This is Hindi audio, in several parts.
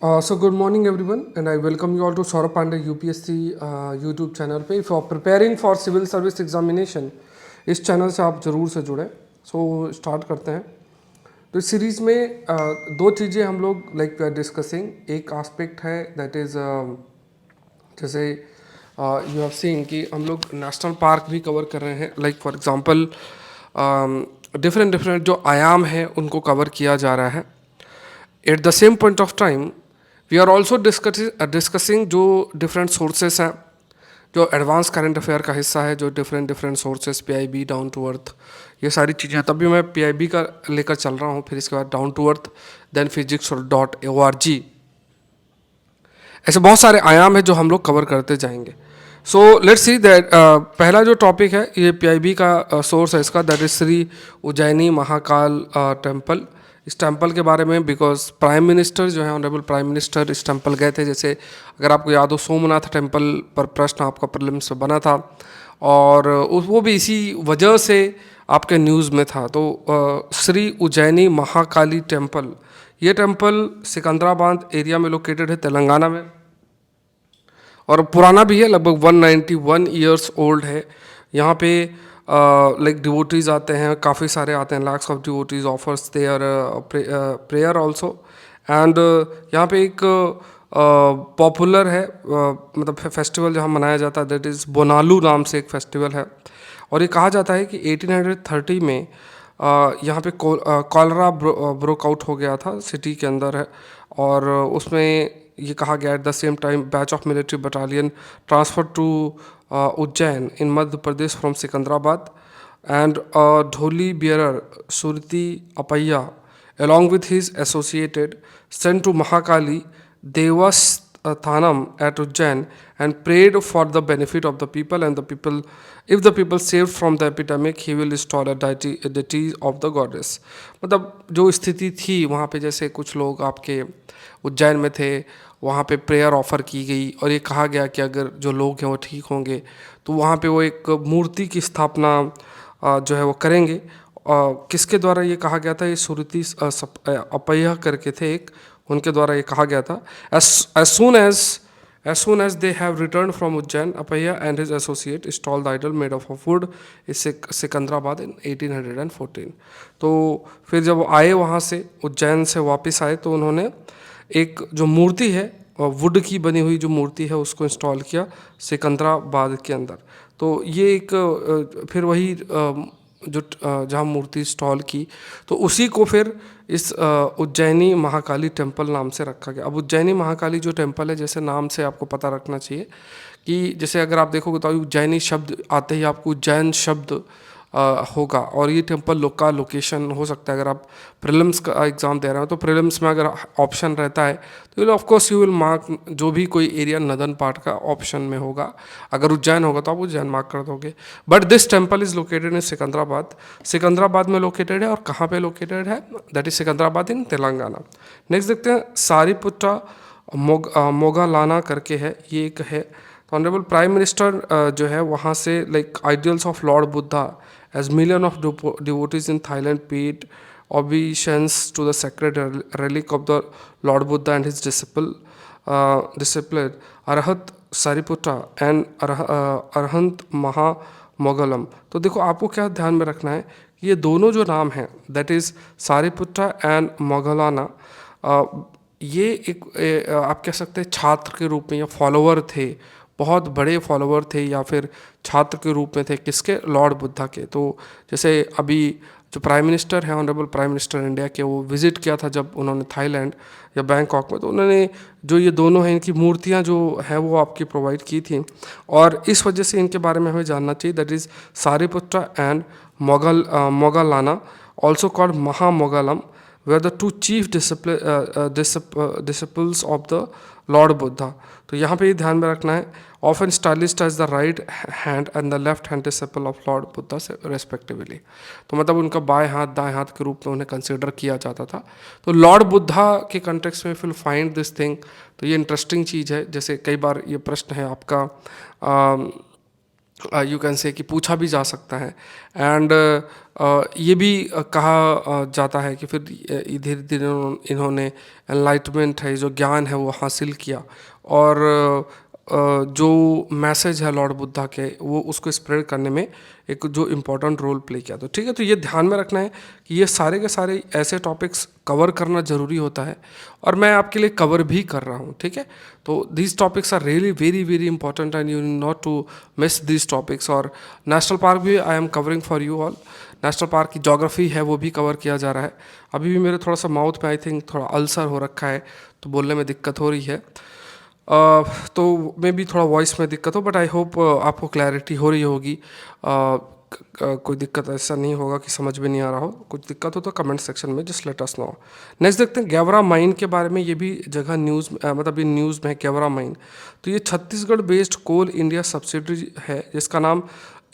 So good morning everyone and I welcome you all to Saurabh Pandey UPSC YouTube channel पे. If you are preparing for civil service examination, इस चैनल से आप ज़रूर से जुड़ें. सो स्टार्ट करते हैं. तो इस सीरीज़ में दो चीज़ें हम लोग लाइक वी आर डिस्कसिंग. एक एस्पेक्ट है दैट इज़ जैसे यू हैव सीन कि हम लोग नेशनल पार्क भी कवर कर रहे हैं. Like for example different different जो आयाम हैं उनको कवर किया जा रहा है. At the same point of time we are also discussing जो डिफरेंट सोर्सेस हैं, जो एडवांस करंट अफेयर का हिस्सा है, जो different different sources PIB, down to earth, ये सारी चीज़ें. तभी मैं PIB का लेकर चल रहा हूँ, फिर इसके बाद down to earth, then physics.org. ऐसे बहुत सारे आयाम हैं जो हम लोग कवर करते जाएंगे. सो लेट्स सी दैट पहला जो टॉपिक है ये PIB का सोर्स है इसका, that is Shri Ujjaini Mahakal temple. इस टेम्पल के बारे में बिकॉज प्राइम मिनिस्टर जो है, ऑनरेबल प्राइम मिनिस्टर इस टेम्पल गए थे. जैसे अगर आपको याद हो, सोमनाथ टेम्पल पर प्रश्न आपका प्रीलिम्स में बना था और वो भी इसी वजह से आपके न्यूज़ में था. तो श्री उज्जैनी महाकाली टेम्पल, ये टेम्पल सिकंदराबाद एरिया में लोकेटेड है, तेलंगाना में, और पुराना भी है, लगभग 191 ईयर्स ओल्ड है. यहाँ पे लाइक डिवोटीज आते हैं, काफ़ी सारे आते हैं, lakhs of devotees offers their prayer also. And यहाँ पे एक पॉपुलर है मतलब फेस्टिवल जहाँ मनाया जाता है, दैट इज़ बोनालू नाम से एक फेस्टिवल है. और ये कहा जाता है कि 1830 में यहाँ पे कॉलरा ब्रोक आउट हो गया था सिटी के अंदर है. और उसमें ये कहा गया at the same time batch of military battalion transfer to Ujjain in Madhya Pradesh from Secunderabad. And dholi bearer Surti Appaiah along with his associated sent to Mahakali Devasthanam at Ujjain and prayed for the benefit of the people, and the people, if the people saved from the epidemic, he will install a deity of the goddess. मतलब जो स्थिति थी वहाँ पे, जैसे कुछ लोग आपके उज्जैन में थे, वहाँ पे प्रेयर ऑफर की गई और ये कहा गया कि अगर जो लोग हैं वो ठीक होंगे तो वहाँ पे वो एक मूर्ति की स्थापना जो है वो करेंगे. किसके द्वारा ये कहा गया था? ये सुरती अपैया करके थे एक, उनके द्वारा ये कहा गया था. as soon as they have returned from Ujjain, Apaya and his associate installed the idol made of wood in Secunderabad in 1814. तो फिर जब वो आए वहाँ से, उज्जैन से वापस आए, तो उन्होंने एक जो मूर्ति है, वुड की बनी हुई जो मूर्ति है, उसको इंस्टॉल किया सिकंदराबाद के अंदर. तो ये एक फिर वही जो जहाँ मूर्ति इंस्टॉल की, तो उसी को फिर इस उज्जैनी महाकाली टेम्पल नाम से रखा गया. अब उज्जैनी महाकाली जो टेम्पल है, जैसे नाम से आपको पता रखना चाहिए कि जैसे अगर आप देखोगे तो उज्जैनी शब्द आते ही आपको उज्जैन शब्द होगा. और ये टेम्पल का लोकेशन हो सकता है, अगर आप प्रीलिम्स का एग्ज़ाम दे रहे हो तो प्रीलिम्स में अगर ऑप्शन रहता है तो of course you will mark जो भी कोई एरिया नदर्न पार्ट का ऑप्शन में होगा. अगर उज्जैन होगा तो आप उज्जैन मार्क कर दोगे. But this temple is located in Secunderabad. Secunderabad में लोकेटेड है. और कहाँ पे लोकेटेड है? That is Secunderabad in Telangana. Next देखते हैं, सारीपुट्टा मोगालाना करके है, ये एक है. ऑनरेबल प्राइम मिनिस्टर जो है वहाँ से like ideals of Lord Buddha as million of devotees in Thailand paid obeisance to the sacred relic of the Lord Buddha and his disciple Arhat Sariputta and Arhant Mahamogalam. तो देखो आपको क्या ध्यान में रखना है कि ये दोनों जो नाम हैं, दैट इज़ सारिपुट्टा एंड मोगलाना, ये एक आप कह सकते हैं छात्र के रूप में या फॉलोअर थे, बहुत बड़े फॉलोअर थे या फिर छात्र के रूप में थे किसके? लॉर्ड बुद्धा के. तो जैसे अभी जो प्राइम मिनिस्टर हैं, ऑनरेबल प्राइम मिनिस्टर इंडिया के, वो विज़िट किया था जब उन्होंने थाईलैंड या बैंकॉक में, तो उन्होंने जो ये दोनों हैं इनकी मूर्तियां जो है वो आपकी प्रोवाइड की थी. और इस वजह से इनके बारे में हमें जानना चाहिए, that is Sariputta and Moggallana, also called Mahamoggallana, were the two chief disciples of the Lord Buddha. तो यहाँ पे ये ध्यान में रखना है, often stylized as the right hand and the left hand disciple of Lord Buddha respectively. तो मतलब उनका बाएं हाथ दाएं हाथ के रूप में उन्हें कंसिडर किया जाता था. तो लॉर्ड बुद्धा के कंटेक्स्ट में फिल फाइंड दिस थिंग. तो ये इंटरेस्टिंग चीज़ है. जैसे कई बार ये प्रश्न है आपका यू कैन से कि पूछा भी जा सकता है। एंड ये भी कहा जाता है कि फिर धीरे धीरे इन्होंने एनलाइटमेंट है, जो ज्ञान है वो हासिल किया, और जो मैसेज है लॉर्ड बुद्धा के वो उसको स्प्रेड करने में एक जो इम्पोर्टेंट रोल प्ले किया। तो ठीक है, तो ये ध्यान में रखना है कि ये सारे के सारे ऐसे टॉपिक्स कवर करना ज़रूरी होता है, और मैं आपके लिए कवर भी कर रहा हूँ। ठीक है, तो these topics are really very very important and you not to miss these topics. और नेशनल पार्क भी I am covering for you all. National park की जोग्राफी है वो भी कवर किया जा रहा है। अभी भी मेरे थोड़ा सा माउथ में आई थिंक थोड़ा अल्सर हो रखा है, तो बोलने में दिक्कत हो रही है। तो मे भी थोड़ा वॉइस में दिक्कत हो, बट आई होप आपको क्लैरिटी हो रही होगी। कोई दिक्कत ऐसा नहीं होगा कि समझ में नहीं आ रहा हो। कुछ दिक्कत हो तो कमेंट सेक्शन में just let us know. Next देखते हैं गेवरा माइन के बारे में। ये भी जगह न्यूज़ मतलब ये न्यूज़ में है गेवरा माइन। तो ये छत्तीसगढ़ बेस्ड कोल इंडिया सब्सिडरी है जिसका नाम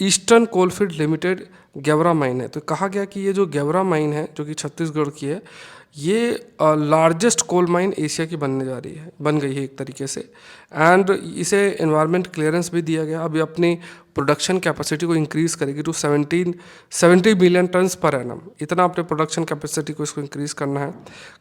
eastern coalfield limited Gevra mine है। तो कहा गया कि ये जो गेवरा माइन है जो कि छत्तीसगढ़ की है, ये लार्जेस्ट कोल माइन एशिया की बन गई है एक तरीके से। एंड इसे एनवायरनमेंट क्लियरेंस भी दिया गया। अभी अपनी प्रोडक्शन कैपेसिटी को इंक्रीज़ करेगी to 70 billion tons per annum. इतना अपने प्रोडक्शन कैपेसिटी को इसको इंक्रीज़ करना है।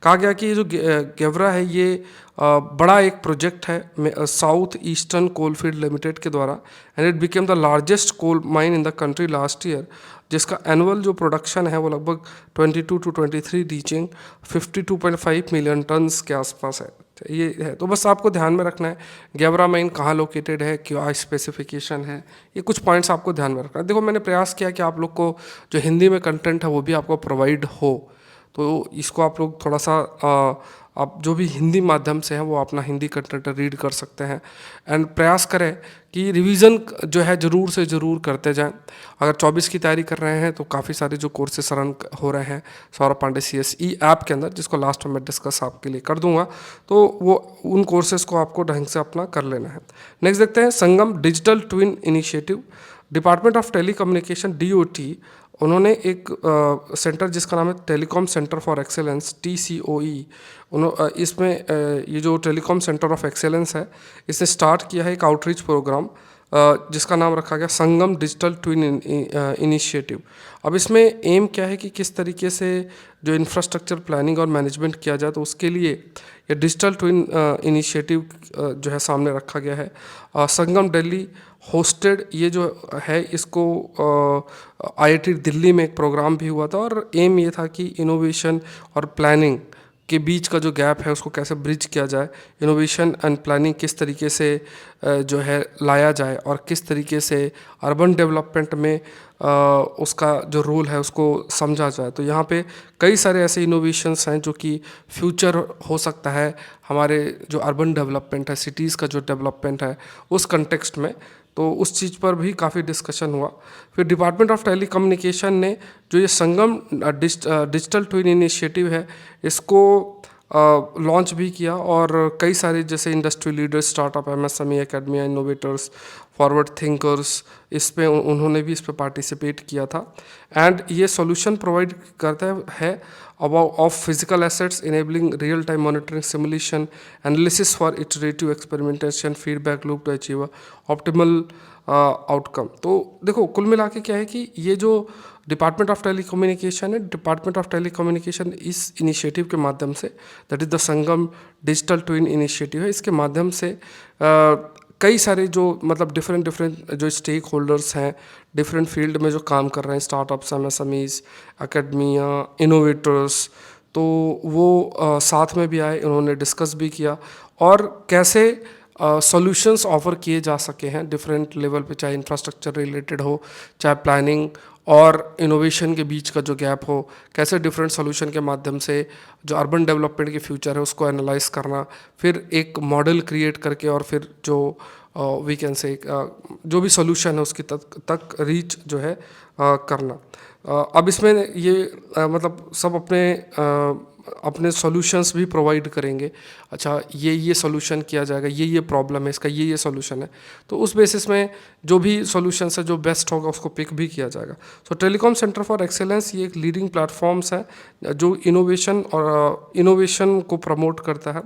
कहा गया कि ये जो गेवरा है ये बड़ा एक प्रोजेक्ट है साउथ ईस्टर्न कोलफील्ड लिमिटेड के द्वारा, and it became the largest coal mine in the country last year, जिसका एनुअल जो प्रोडक्शन है वो लगभग 22 to 23 रीचिंग 52.5 मिलियन टन्स के आसपास है। ये है, तो बस आपको ध्यान में रखना है गेवरा माइन कहाँ लोकेटेड है, क्या स्पेसिफिकेशन है, ये कुछ पॉइंट्स आपको ध्यान में रखना है। देखो मैंने प्रयास किया कि आप लोग को जो हिंदी में कंटेंट है वो भी आपको प्रोवाइड हो, तो इसको आप लोग थोड़ा सा आप जो भी हिंदी माध्यम से हैं वो अपना हिंदी कंटेंट रीड कर सकते हैं। एंड प्रयास करें कि रिवीजन जो है ज़रूर से ज़रूर करते जाएं। अगर 24 की तैयारी कर रहे हैं तो काफ़ी सारे जो कोर्सेस रन हो रहे हैं सौरभ पांडे CSE ऐप के अंदर, जिसको लास्ट में मैं डिस्कस आपके लिए कर दूंगा, तो वो उन कोर्सेज को आपको ढंग से अपना कर लेना है। नेक्स्ट देखते हैं Sangam digital twin initiative. Department of telecommunication DOT उन्होंने एक सेंटर जिसका नाम है telecom centre for excellence TCOE, इसमें ये जो टेलीकॉम सेंटर ऑफ एक्सेलेंस है इसने स्टार्ट किया है एक आउटरीच प्रोग्राम जिसका नाम रखा गया संगम डिजिटल ट्विन इनिशिएटिव। अब इसमें एम क्या है कि किस तरीके से जो इंफ्रास्ट्रक्चर प्लानिंग और मैनेजमेंट किया जाए, तो उसके लिए ये डिजिटल ट्विन इनिशिएटिव जो है सामने रखा गया है। संगम दिल्ली होस्टेड ये जो है इसको IIT दिल्ली में एक प्रोग्राम भी हुआ था, और एम ये था कि इनोवेशन और प्लानिंग के बीच का जो गैप है उसको कैसे ब्रिज किया जाए, इनोवेशन एंड प्लानिंग किस तरीके से जो है लाया जाए, और किस तरीके से अर्बन डेवलपमेंट में उसका जो रोल है उसको समझा जाए। तो यहाँ पे कई सारे ऐसे इनोवेशंस हैं जो कि फ्यूचर हो सकता है हमारे जो अर्बन डेवलपमेंट है, सिटीज़ का जो डेवलपमेंट है उस कंटेक्स्ट में, तो उस चीज़ पर भी काफ़ी डिस्कशन हुआ। फिर डिपार्टमेंट ऑफ टेलीकम्युनिकेशन ने जो ये संगम डिजिटल ट्विन इनिशिएटिव है इसको लॉन्च भी किया, और कई सारे जैसे industry leaders, startup, MSME, academia, innovators, forward thinkers, इस पे उन्होंने भी इस पे पार्टिसिपेट किया था। एंड ये सॉल्यूशन प्रोवाइड करता है about of physical assets enabling real time monitoring, simulation, analysis for iterative experimentation, feedback loop to achieve optimal outcome. तो देखो कुल मिला के क्या है कि ये जो डिपार्टमेंट ऑफ टेलीकम्युनिकेशन है, डिपार्टमेंट ऑफ टेलीकम्युनिकेशन इस इनिशिएटिव के माध्यम से, that is the Sangam digital twin initiative है, इसके माध्यम से कई सारे जो मतलब डिफरेंट जो स्टेक होल्डर्स हैं डिफरेंट फील्ड में जो काम कर रहे हैं, स्टार्टअप्स, MSMEs, एकेडमिया, इनोवेटर्स, तो वो साथ में भी आए, उन्होंने डिस्कस भी किया, और कैसे सॉल्यूशंस ऑफर किए जा सके हैं डिफरेंट लेवल पे, चाहे इंफ्रास्ट्रक्चर रिलेटेड हो, चाहे प्लानिंग और इनोवेशन के बीच का जो गैप हो, कैसे डिफरेंट सॉल्यूशन के माध्यम से जो अर्बन डेवलपमेंट के फ्यूचर है उसको एनालाइज करना, फिर एक मॉडल क्रिएट करके, और फिर जो वी कैन से जो भी सॉल्यूशन है उसकी तक रीच जो है करना। अब इसमें ये मतलब सब अपने अपने सॉल्यूशंस भी प्रोवाइड करेंगे। अच्छा, ये सॉल्यूशन किया जाएगा, ये प्रॉब्लम है, इसका ये सॉल्यूशन है। तो उस बेसिस में जो भी सॉल्यूशंस है, जो बेस्ट होगा उसको पिक भी किया जाएगा। सो टेलीकॉम सेंटर फॉर एक्सेलेंस ये एक लीडिंग प्लेटफॉर्म्स है जो इनोवेशन को प्रमोट करता है,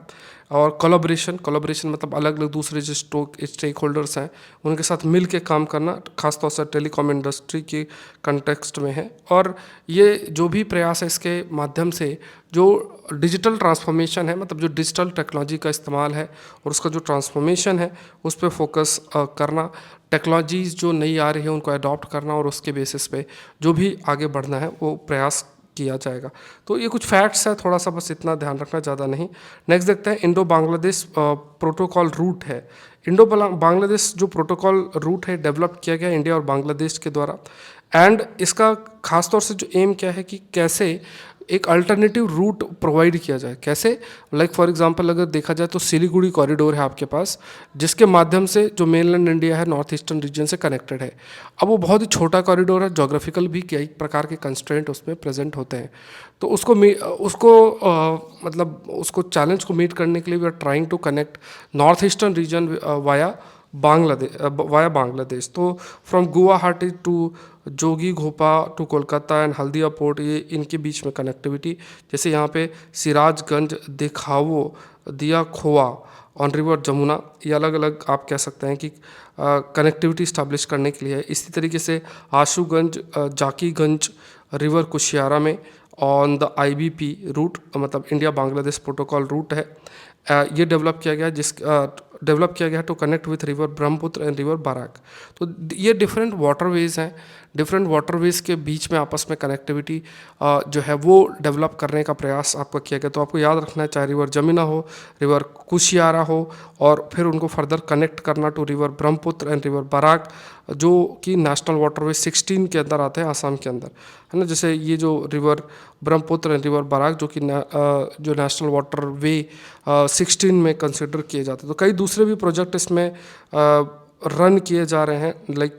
और कोलैबोरेशन मतलब अलग अलग दूसरे जो स्टेक होल्डर्स हैं उनके साथ मिल के काम करना, खासतौर से टेलीकॉम इंडस्ट्री के कंटेक्स्ट में है। और ये जो भी प्रयास है इसके माध्यम से जो डिजिटल ट्रांसफॉर्मेशन है, मतलब जो डिजिटल टेक्नोलॉजी का इस्तेमाल है और उसका जो ट्रांसफॉर्मेशन है उस पर फोकस करना, टेक्नोलॉजीज़ जो नई आ रही है उनको अडॉप्ट करना, और उसके बेसिस पे जो भी आगे बढ़ना है वो प्रयास किया जाएगा। तो ये कुछ फैक्ट्स है, थोड़ा सा बस इतना ध्यान रखना, ज़्यादा नहीं। नेक्स्ट देखते हैं, इंडो बांग्लादेश प्रोटोकॉल रूट है। इंडो बांग्लादेश जो प्रोटोकॉल रूट है डेवलप किया गया इंडिया और बांग्लादेश के द्वारा, एंड इसका खासतौर से जो एम क्या है कि कैसे एक अल्टरनेटिव रूट प्रोवाइड किया जाए। कैसे, लाइक फॉर एग्जांपल अगर देखा जाए तो सिलीगुड़ी कॉरिडोर है आपके पास, जिसके माध्यम से जो मेनलैंड इंडिया है नॉर्थ ईस्टर्न रीजन से कनेक्टेड है। अब वो बहुत ही छोटा कॉरिडोर है, जोग्राफिकल भी कई प्रकार के कंस्ट्रेंट उसमें प्रेजेंट होते हैं। तो उसको चैलेंज को मीट करने के लिए we are trying to connect north eastern region via Bangladesh. तो from Guwahati to Jogighopa to Kolkata and Haldia port, ये इनके बीच में कनेक्टिविटी, जैसे यहाँ पे सिराजगंज, दिखावो, दिया खोआ ऑन रिवर जमुना, ये अलग अलग आप कह सकते हैं कि कनेक्टिविटी इस्टेब्लिश करने के लिए है। इसी तरीके से आशुगंज, जाकीगंज रिवर कुशियारा में ऑन द IBP रूट, मतलब इंडिया बांग्लादेश प्रोटोकॉल रूट है, ये डेवलप किया गया to connect with river Brahmaputra and river Barak. तो ये डिफरेंट वाटरवेज हैं, डिफरेंट वाटरवेज के बीच में आपस में कनेक्टिविटी जो है वो डेवलप करने का प्रयास आपका किया गया। तो आपको याद रखना है, चाहे रिवर जमुना हो, रिवर कुशियारा हो, और फिर उनको फर्दर कनेक्ट करना to river Brahmaputra and river Barak, जो कि नेशनल वाटरवे 16 के अंदर आते हैं, आसाम के अंदर, है ना। जैसे ये जो river Brahmaputra and river Barak जो कि जो नेशनल वाटरवे 16 में कंसिडर किए जाते हैं। तो कई दूसरे भी प्रोजेक्ट इसमें रन किए जा रहे हैं, लाइक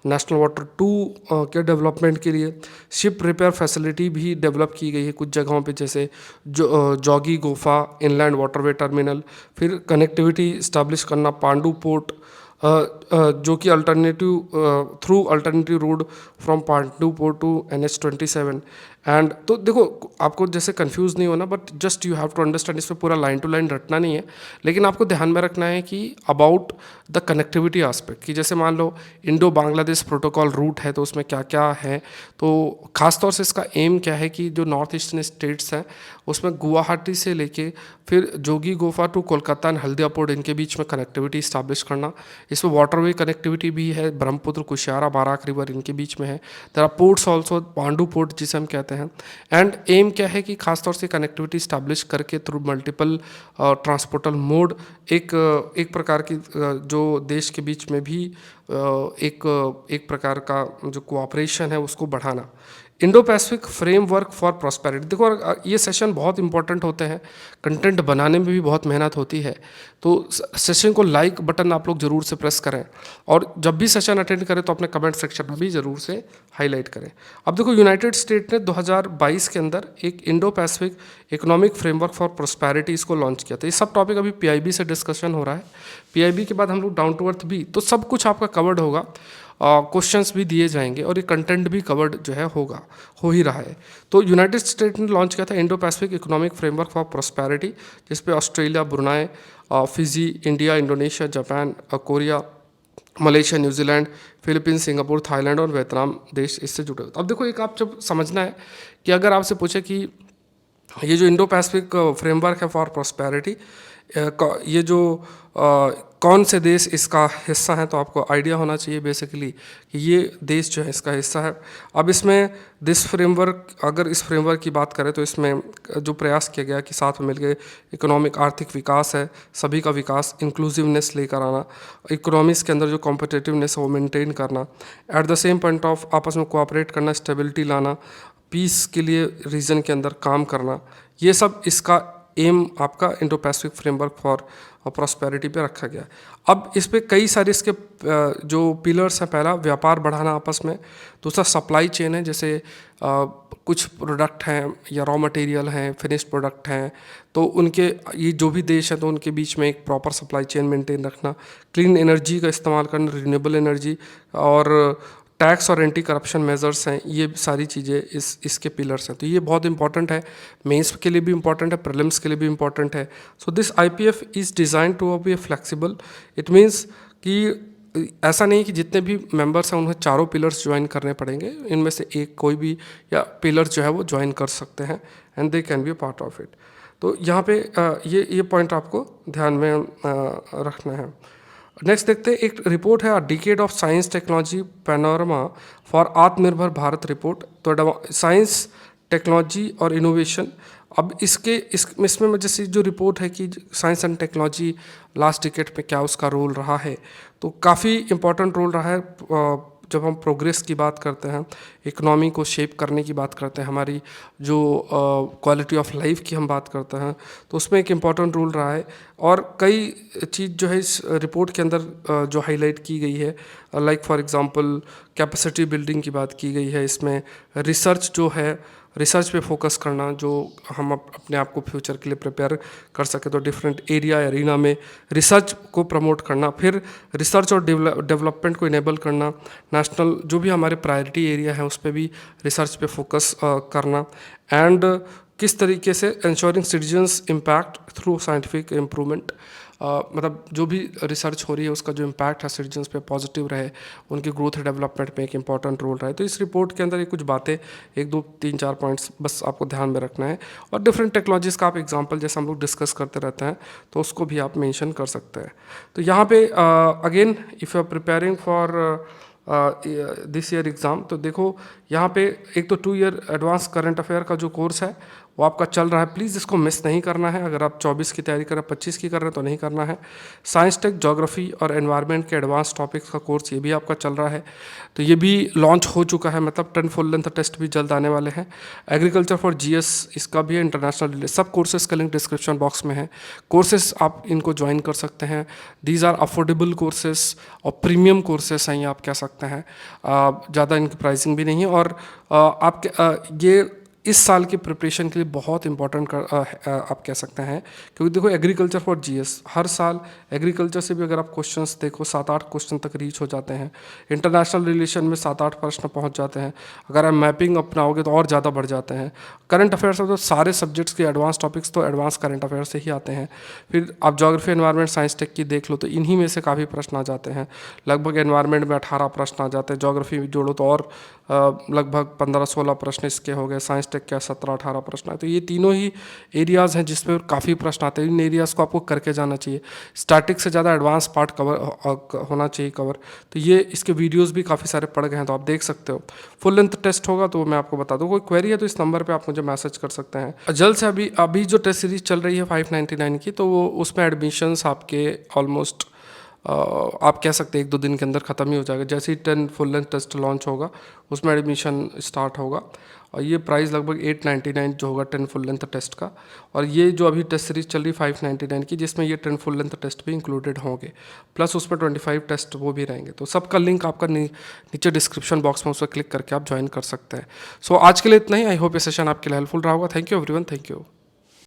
नेशनल वाटर 2 के डेवलपमेंट के लिए शिप रिपेयर फैसिलिटी भी डेवलप की गई है कुछ जगहों पे, जैसे Jogighopa inland waterway terminal, फिर कनेक्टिविटी इस्टेब्लिश करना पांडू पोर्ट, जो कि through alternative road from Pandu port to NH27। And तो देखो, आपको जैसे कंफ्यूज नहीं होना, but just you have to understand, इसमें पूरा लाइन टू लाइन रटना नहीं है, लेकिन आपको ध्यान में रखना है कि अबाउट द कनेक्टिविटी आस्पेक्ट, कि जैसे मान लो इंडो बांग्लादेश प्रोटोकॉल रूट है तो उसमें क्या क्या है। तो खासतौर से इसका एम क्या है कि जो नॉर्थ ईस्टर्न स्टेट्स हैं उसमें गुवाहाटी से लेके फिर Jogighopa to Kolkata and Haldia port, इनके बीच में कनेक्टिविटी इस्टेब्लिश करना। इसमें वाटरवे कनेक्टिविटी भी है, ब्रह्मपुत्र, कुशियारा, बाराक रिवर इनके बीच में है। There are ports also, Pandu port जिसे हम कहते हैं। एंड एम क्या है कि खासतौर से कनेक्टिविटी इस्टेब्लिश करके थ्रू मल्टीपल ट्रांसपोर्टल मोड एक प्रकार की जो देश के बीच में भी एक प्रकार का जो कोऑपरेशन है उसको बढ़ाना। Indo Pacific framework for prosperity, देखो ये सेशन बहुत इंपॉर्टेंट होते हैं, कंटेंट बनाने में भी बहुत मेहनत होती है। तो सेशन को लाइक बटन आप लोग ज़रूर से प्रेस करें, और जब भी सेशन अटेंड करें तो अपने कमेंट सेक्शन में भी ज़रूर से हाईलाइट करें। अब देखो, यूनाइटेड स्टेट ने 2022 के अंदर एक Indo Pacific economic framework for prosperity इसको लॉन्च किया था। ये सब टॉपिक अभी PIB से डिस्कशन हो रहा है, PIB के बाद हम लोग डाउन टू अर्थ भी, तो सब कुछ आपका कवर्ड होगा, क्वेश्चंस भी दिए जाएंगे और ये कंटेंट भी कवर्ड जो है हो ही रहा है। तो यूनाइटेड स्टेट ने लॉन्च किया था Indo Pacific economic framework for prosperity, जिस पे Australia, Brunei, Fiji, India, Indonesia, Japan, Korea, Malaysia, New Zealand, Philippines, Singapore, Thailand और वियतनाम देश इससे जुड़े हुए। अब देखो, एक आप जब समझना है कि अगर आपसे पूछे कि ये जो इंडो पैसिफिक फ्रेमवर्क है फॉर प्रॉस्पेरिटी, ये जो कौन से देश इसका हिस्सा है, तो आपको आइडिया होना चाहिए बेसिकली कि ये देश जो है इसका हिस्सा है। अब इसमें अगर इस फ्रेमवर्क की बात करें तो इसमें जो प्रयास किया गया कि साथ में मिलकर इकोनॉमिक आर्थिक विकास है, सभी का विकास, इंक्लूसिवनेस लेकर आना, इकोनॉमिक्स के अंदर जो कॉम्पिटिटिवनेस है वो मेंटेन करना, eight the same point of आपस में कोऑपरेट करना, स्टेबिलिटी लाना, पीस के लिए रीजन के अंदर काम करना, ये सब इसका एम आपका Indo Pacific framework for prosperity पे रखा गया। अब इस पे कई सारे इसके जो पिलर्स हैं, पहला व्यापार बढ़ाना आपस में, दूसरा सप्लाई चेन है, जैसे कुछ प्रोडक्ट हैं या रॉ मटेरियल हैं, फिनिश्ड प्रोडक्ट हैं, तो उनके ये जो भी देश हैं तो उनके बीच में एक प्रॉपर सप्लाई चेन मेंटेन रखना, क्लीन एनर्जी का इस्तेमाल करना, रिन्यूएबल एनर्जी, और टैक्स और एंटी करप्शन मेजर्स हैं, ये सारी चीज़ें इसके पिलर्स हैं। तो ये बहुत इंपॉर्टेंट है, मेंस के लिए भी इंपॉर्टेंट है, प्रीलिम्स के लिए भी इंपॉर्टेंट है। So this IPF is design to be flexible. It means कि ऐसा नहीं कि जितने भी मेंबर्स हैं उन्हें चारों पिलर्स ज्वाइन करने पड़ेंगे, इनमें से एक कोई भी या पिलर जो है वो ज्वाइन कर सकते हैं and they can be a part of it. तो यहाँ पे ये पॉइंट आपको ध्यान में रखना है। नेक्स्ट देखते हैं, एक रिपोर्ट है decade of science technology panorama for आत्मनिर्भर भारत रिपोर्ट। तो साइंस, टेक्नोलॉजी और इनोवेशन, अब इसमें जैसे जो रिपोर्ट है कि science and technology last decade में क्या उसका रोल रहा है, तो काफ़ी इम्पोर्टेंट रोल रहा है। जब हम प्रोग्रेस की बात करते हैं, इकोनॉमी को शेप करने की बात करते हैं, हमारी जो क्वालिटी ऑफ लाइफ की हम बात करते हैं, तो उसमें एक इम्पॉर्टेंट रोल रहा है। और कई चीज़ जो है इस रिपोर्ट के अंदर जो हाईलाइट की गई है, like for example capacity building की बात की गई है, इसमें रिसर्च जो है, रिसर्च पे फोकस करना, जो हम अपने आप को फ्यूचर के लिए प्रिपेयर कर सके, तो डिफरेंट एरिया एरिना में रिसर्च को प्रमोट करना, फिर रिसर्च और डेवलपमेंट को इनेबल करना, नेशनल जो भी हमारे प्रायोरिटी एरिया है उस पर भी रिसर्च पे फोकस करना, एंड किस तरीके से ensuring citizens impact through scientific improvement, मतलब जो भी रिसर्च हो रही है उसका जो इम्पैक्ट है सिटीजन्स पे पॉजिटिव रहे, उनकी ग्रोथ डेवलपमेंट में एक इंपॉर्टेंट रोल रहे। तो इस रिपोर्ट के अंदर ये कुछ बातें, 1 2 3 4 पॉइंट्स बस आपको ध्यान में रखना है, और डिफरेंट टेक्नोलॉजीज़ का आप एग्जांपल जैसे हम लोग डिस्कस करते रहते हैं तो उसको भी आप मेंशन कर सकते हैं। तो यहाँ पे again if you are preparing for this year exam, तो देखो यहाँ पे एक तो 2 ईयर एडवांस करंट अफेयर का जो कोर्स है वो आपका चल रहा है, प्लीज़ इसको मिस नहीं करना है। अगर आप 24 की तैयारी कर रहे हैं, 25 की कर रहे हैं तो नहीं करना है। साइंस टेक, ज्योग्राफी और एनवायरनमेंट के एडवांस टॉपिक्स का कोर्स ये भी आपका चल रहा है, तो ये भी लॉन्च हो चुका है, मतलब 10 फुल लेंथ टेस्ट भी जल्द आने वाले हैं। एग्रीकल्चर फॉर GS इसका भी है, इंटरनेशनल, सब कोर्सेज का लिंक डिस्क्रिप्शन बॉक्स में है। कोर्सेज आप इनको ज्वाइन कर सकते हैं, दीज आर अफोर्डेबल कोर्सेज और प्रीमियम कोर्सेज हैं, ये आप कह सकते हैं, ज़्यादा इनकी प्राइसिंग भी नहीं है, और आपके ये इस साल की प्रिपरेशन के लिए बहुत इंपॉर्टेंट आप कह सकते हैं, क्योंकि देखो एग्रीकल्चर फॉर GS हर साल एग्रीकल्चर से भी अगर आप क्वेश्चंस देखो 7-8 क्वेश्चन तक रीच हो जाते हैं, इंटरनेशनल रिलेशन में 7-8 प्रश्न पहुंच जाते हैं, अगर आप मैपिंग अपनाओगे तो और ज़्यादा बढ़ जाते हैं। करंट अफेयर्स में तो सारे सब्जेक्ट्स के एडवांस टॉपिक्स तो एडवांस करंट अफेयर्स से ही आते हैं। फिर आप ज्योग्राफी, एनवायरनमेंट, साइंस टेक की देख लो तो इन्हीं में से काफ़ी प्रश्न आ जाते हैं, लगभग एनवायरनमेंट में 18 प्रश्न आ जाते हैं, ज्योग्राफी जोड़ो तो और लगभग 15-16 प्रश्न इसके हो गए, साइंस टेक क्या 17-18 प्रश्न है। तो ये तीनों ही एरियाज़ हैं जिसमें काफ़ी प्रश्न आते हैं, इन एरियाज़ को आपको करके जाना चाहिए। स्टैटिक से ज़्यादा एडवांस पार्ट कवर होना चाहिए कवर, तो ये इसके वीडियोस भी काफ़ी सारे पड़ गए हैं, तो आप देख सकते हो। फुल लेंथ टेस्ट होगा तो मैं आपको बता दूँ, कोई क्वेरी है तो इस नंबर पर आप मुझे मैसेज कर सकते हैं। जल्द से अभी जो टेस्ट सीरीज चल रही है 599 की, तो वो उसमें एडमिशन्स आपके ऑलमोस्ट आप कह सकते हैं 1-2 दिन के अंदर ख़त्म ही हो जाएगा। जैसे ही 10 फुल लेंथ टेस्ट लॉन्च होगा उसमें एडमिशन स्टार्ट होगा, और ये प्राइस लगभग 899 जो होगा 10 फुल लेंथ टेस्ट का। और ये जो अभी टेस्ट सीरीज चल रही 599 की, जिसमें ये 10 फुल लेंथ टेस्ट भी इंक्लूडेड होंगे, प्लस उस पर 25 टेस्ट वो भी रहेंगे। तो सबका लिंक आपका नीचे डिस्क्रिप्शन बॉक्स में उस पर क्लिक करके आप ज्वाइन कर सकते हैं। सो आज के लिए इतना ही। आई होप ये सेशन आपके लिए हेल्पफुल रहा होगा। Thank you everyone, thank you.